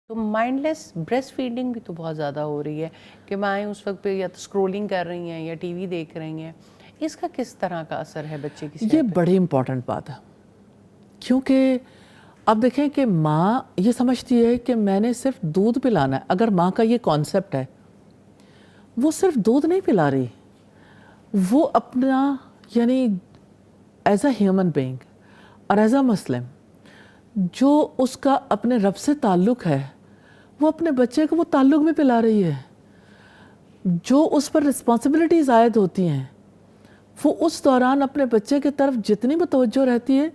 تو مائنڈ لیس breast feeding بھی تو بہت زیادہ ہو رہی ہے کہ مائیں اس وقت پہ یا تو اسکرولنگ کر رہی ہیں یا ٹی وی دیکھ رہی ہیں. اس کا کس طرح کا اثر ہے بچے کی صحت یہ پہ؟ بڑی امپورٹنٹ بات ہے، کیونکہ اب دیکھیں کہ ماں یہ سمجھتی ہے کہ میں نے صرف دودھ پلانا ہے. اگر ماں کا یہ کانسیپٹ ہے، وہ صرف دودھ نہیں پلا رہی، وہ اپنا یعنی ایز اے ہیومن بینگ اور ایز اے مسلم جو اس کا اپنے رب سے تعلق ہے، وہ اپنے بچے کو وہ تعلق بھی پلا رہی ہے. جو اس پر رسپانسبلٹیز عائد ہوتی ہیں، وہ اس دوران اپنے بچے کی طرف جتنی متوجہ رہتی ہے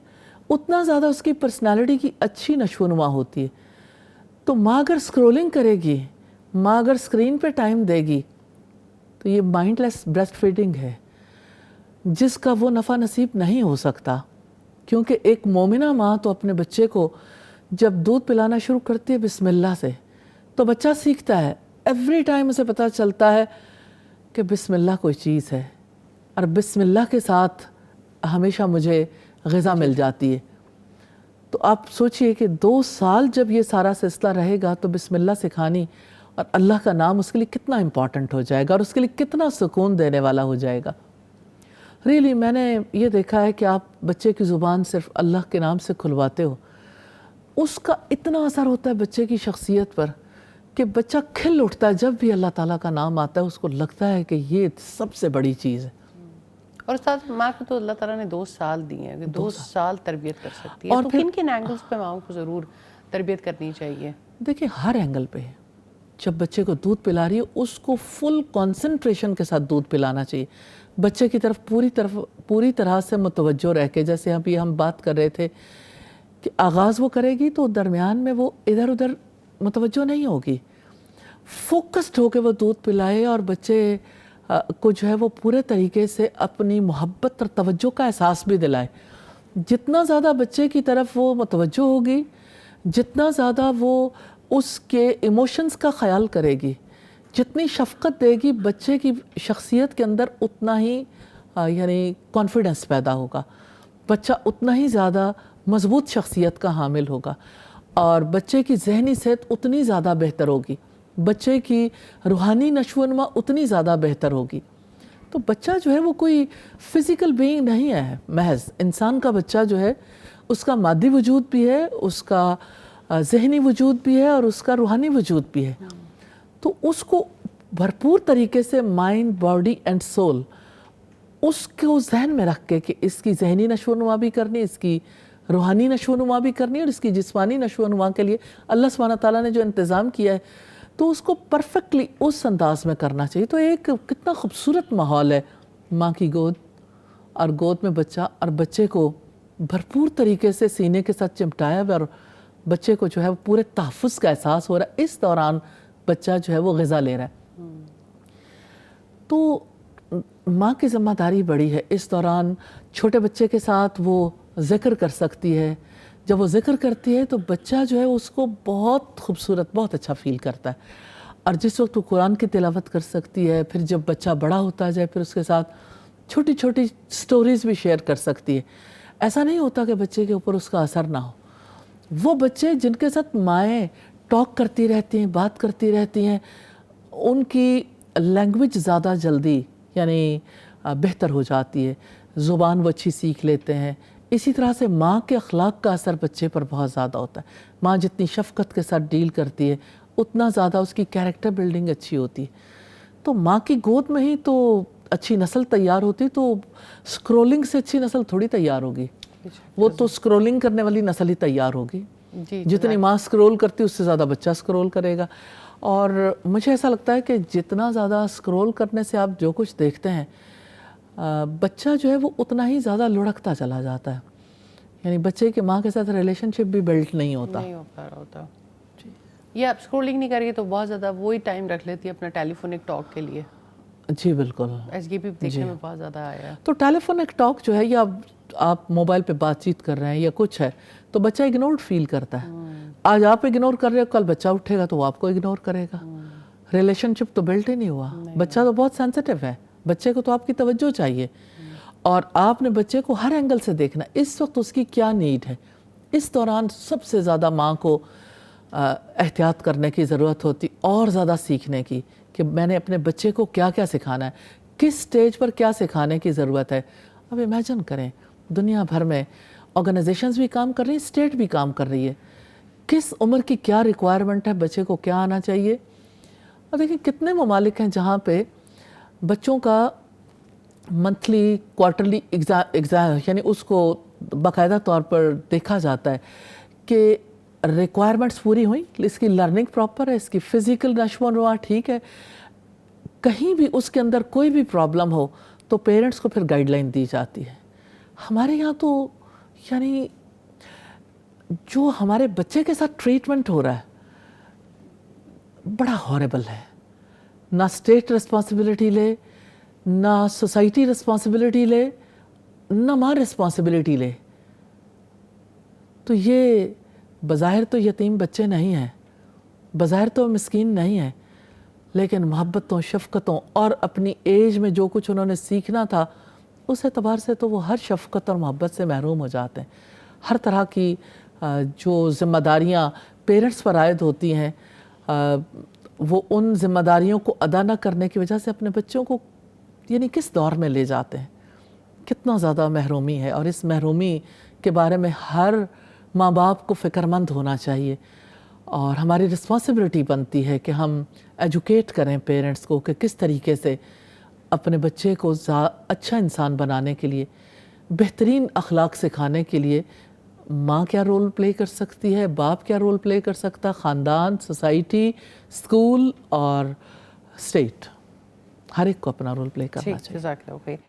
اتنا زیادہ اس کی پرسنالٹی کی اچھی نشو و نما ہوتی ہے. تو ماں اگر اسکرولنگ کرے گی، ماں اگر اسکرین پہ ٹائم دے گی، تو یہ مائنڈ لیس بریسٹ فیڈنگ ہے جس کا وہ نفع نصیب نہیں ہو سکتا. کیونکہ ایک مومنہ ماں تو اپنے بچے کو جب دودھ پلانا شروع کرتی ہے بسم اللہ سے، تو بچہ سیکھتا ہے. ایوری ٹائم اسے پتہ چلتا ہے کہ بسم اللہ کوئی چیز ہے، اور بسم اللہ کے ساتھ ہمیشہ مجھے غذا مل جاتی ہے. تو آپ سوچئے کہ 2 سال جب یہ سارا سلسلہ رہے گا تو بسم اللہ سکھانی اور اللہ کا نام اس کے لیے کتنا امپورٹنٹ ہو جائے گا اور اس کے لیے کتنا سکون دینے والا ہو جائے گا. ریئلی میں نے یہ دیکھا ہے کہ آپ بچے کی زبان صرف اللہ کے نام سے کھلواتے ہو، اس کا اتنا اثر ہوتا ہے بچے کی شخصیت پر کہ بچہ کھل اٹھتا ہے. جب بھی اللہ تعالیٰ کا نام آتا ہے اس کو لگتا ہے کہ یہ سب سے بڑی چیز ہے. اور استاد ماں کو تو اللہ تعالیٰ نے 2 سال دیے ہیں کہ 2 سال تربیت کر سکتی ہے. تو کن کن اینگلز پہ ماں کو ضرور تربیت کرنی چاہیے؟ دیکھیں ہر اینگل پہ جب بچے کو دودھ پلا رہی ہے اس کو فل کنسنٹریشن کے ساتھ دودھ پلانا چاہیے. بچے کی طرف پوری طرح سے متوجہ رہ کے، جیسے ابھی ہم بات کر رہے تھے کہ آغاز وہ کرے گی تو درمیان میں وہ ادھر ادھر متوجہ نہیں ہوگی. فوکسڈ ہو کے وہ دودھ پلائے اور بچے کو جو ہے وہ پورے طریقے سے اپنی محبت اور توجہ کا احساس بھی دلائے. جتنا زیادہ بچے کی طرف وہ متوجہ ہوگی، جتنا زیادہ وہ اس کے ایموشنز کا خیال کرے گی، جتنی شفقت دے گی بچے کی شخصیت کے اندر اتنا ہی یعنی کانفیڈنس پیدا ہوگا. بچہ اتنا ہی زیادہ مضبوط شخصیت کا حامل ہوگا اور بچے کی ذہنی صحت اتنی زیادہ بہتر ہوگی، بچے کی روحانی نشو و نما اتنی زیادہ بہتر ہوگی. تو بچہ جو ہے وہ کوئی فزیکل بینگ نہیں ہے محض. انسان کا بچہ جو ہے اس کا مادی وجود بھی ہے، اس کا ذہنی وجود بھی ہے اور اس کا روحانی وجود بھی ہے. تو اس کو بھرپور طریقے سے مائنڈ، باڈی اینڈ سول اس کو ذہن میں رکھ کے کہ اس کی ذہنی نشو و نما بھی کرنی، اس کی روحانی نشو و نما بھی کرنی اور اس کی جسمانی نشو و نما کے لیے اللہ سبحانہ تعالیٰ نے جو انتظام کیا ہے تو اس کو پرفیکٹلی اس انداز میں کرنا چاہیے. تو ایک کتنا خوبصورت ماحول ہے ماں کی گود اور گود میں بچہ، اور بچے کو بھرپور طریقے سے سینے کے ساتھ چمٹایا ہوا اور بچے کو جو ہے وہ پورے تحفظ کا احساس ہو رہا ہے. اس دوران بچہ جو ہے وہ غذا لے رہا ہے. تو ماں کی ذمہ داری بڑی ہے. اس دوران چھوٹے بچے کے ساتھ وہ ذکر کر سکتی ہے. جب وہ ذکر کرتی ہے تو بچہ جو ہے اس کو بہت خوبصورت، بہت اچھا فیل کرتا ہے. اور جس وقت وہ قرآن کی تلاوت کر سکتی ہے، پھر جب بچہ بڑا ہوتا جائے پھر اس کے ساتھ چھوٹی چھوٹی سٹوریز بھی شیئر کر سکتی ہے. ایسا نہیں ہوتا کہ بچے کے اوپر اس کا اثر نہ ہو. وہ بچے جن کے ساتھ مائیں ٹاک کرتی رہتی ہیں، بات کرتی رہتی ہیں، ان کی لینگویج زیادہ جلدی یعنی بہتر ہو جاتی ہے، زبان وہ اچھی سیکھ لیتے ہیں. اسی طرح سے ماں کے اخلاق کا اثر بچے پر بہت زیادہ ہوتا ہے. ماں جتنی شفقت کے ساتھ ڈیل کرتی ہے اتنا زیادہ اس کی کیریکٹر بلڈنگ اچھی ہوتی ہے. تو ماں کی گود میں ہی تو اچھی نسل تیار ہوتی، تو سکرولنگ سے اچھی نسل تھوڑی تیار ہوگی. وہ تو سکرولنگ کرنے والی نسل ہی تیار ہوگی. جتنی ماں سکرول کرتی اس سے زیادہ بچہ سکرول کرے گا. اور مجھے ایسا لگتا ہے کہ جتنا زیادہ سکرول کرنے سے آپ جو کچھ دیکھتے ہیں بچہ جو ہے وہ اتنا ہی زیادہ لڑکتا چلا جاتا ہے. یعنی بچے کے ماں کے ساتھ ریلیشن شپ بھی بلڈ نہیں ہوتا. یہ آپ سکرولنگ نہیں کریے تو بہت زیادہ وہی ٹائم رکھ لیتی ہے اپنا ٹیلی فونک ٹاک کے لیے. جی بالکل. یہ بھی دیکھنے میں بہت زیادہ آیا. تو ٹیلی فونک ٹاک جو ہے یا آپ موبائل پہ بات چیت کر رہے ہیں یا کچھ ہے تو بچہ اگنورڈ فیل کرتا ہے. آج آپ اگنور کر رہے ہو، کل بچہ اٹھے گا تو وہ آپ کو اگنور کرے گا. ریلیشن شپ تو بلڈ ہی نہیں ہوا. بچہ تو بہت سینسٹیو ہے، بچے کو تو آپ کی توجہ چاہیے اور آپ نے بچے کو ہر اینگل سے دیکھنا. اس وقت اس کی کیا نیڈ ہے. اس دوران سب سے زیادہ ماں کو احتیاط کرنے کی ضرورت ہوتی، اور زیادہ سیکھنے کی کہ میں نے اپنے بچے کو کیا کیا سکھانا ہے، کس سٹیج پر کیا سکھانے کی ضرورت ہے۔ اب امیجن کریں دنیا بھر میں آرگنائزیشنز بھی کام کر رہی ہیں، اسٹیٹ بھی کام کر رہی ہے، کس عمر کی کیا ریکوائرمنٹ ہے، بچے کو کیا آنا چاہیے۔ اور دیکھیں کتنے ممالک ہیں جہاں پہ بچوں کا منتھلی کوارٹرلی ایگزام یعنی اس کو باقاعدہ طور پر دیکھا جاتا ہے کہ ریکوائرمنٹس پوری ہوئیں، اس کی لرننگ پراپر ہے، اس کی فزیکل نشو و نما ٹھیک ہے، کہیں بھی اس کے اندر کوئی بھی پرابلم ہو تو پیرنٹس کو پھر گائیڈ لائن دی جاتی ہے۔ ہمارے یہاں تو یعنی جو ہمارے بچے کے ساتھ ٹریٹمنٹ ہو رہا ہے بڑا ہاربل ہے، نہ اسٹیٹ رسپانسبلٹی لے، نہ سوسائٹی رسپانسبلٹی لے، نہ ماں رسپانسبلٹی لے۔ تو یہ بظاہر تو یتیم بچے نہیں ہیں، بظاہر تو مسکین نہیں ہیں، لیکن محبتوں، شفقتوں اور اپنی ایج میں جو کچھ انہوں نے سیکھنا تھا اس اعتبار سے تو وہ ہر شفقت اور محبت سے محروم ہو جاتے ہیں۔ ہر طرح کی جو ذمہ داریاں پیرنٹس پر عائد ہوتی ہیں وہ ان ذمہ داریوں کو ادا نہ کرنے کی وجہ سے اپنے بچوں کو یعنی کس دور میں لے جاتے ہیں۔ کتنا زیادہ محرومی ہے، اور اس محرومی کے بارے میں ہر ماں باپ کو فکر مند ہونا چاہیے، اور ہماری رسپانسبلٹی بنتی ہے کہ ہم ایجوکیٹ کریں پیرنٹس کو کہ کس طریقے سے اپنے بچے کو اچھا انسان بنانے کے لیے، بہترین اخلاق سکھانے کے لیے ماں کیا رول پلے کر سکتی ہے، باپ کیا رول پلے کر سکتا، خاندان، سوسائٹی، اسکول اور اسٹیٹ، ہر ایک کو اپنا رول پلے کرنا چاہیے۔ جزاک اللہ خیر۔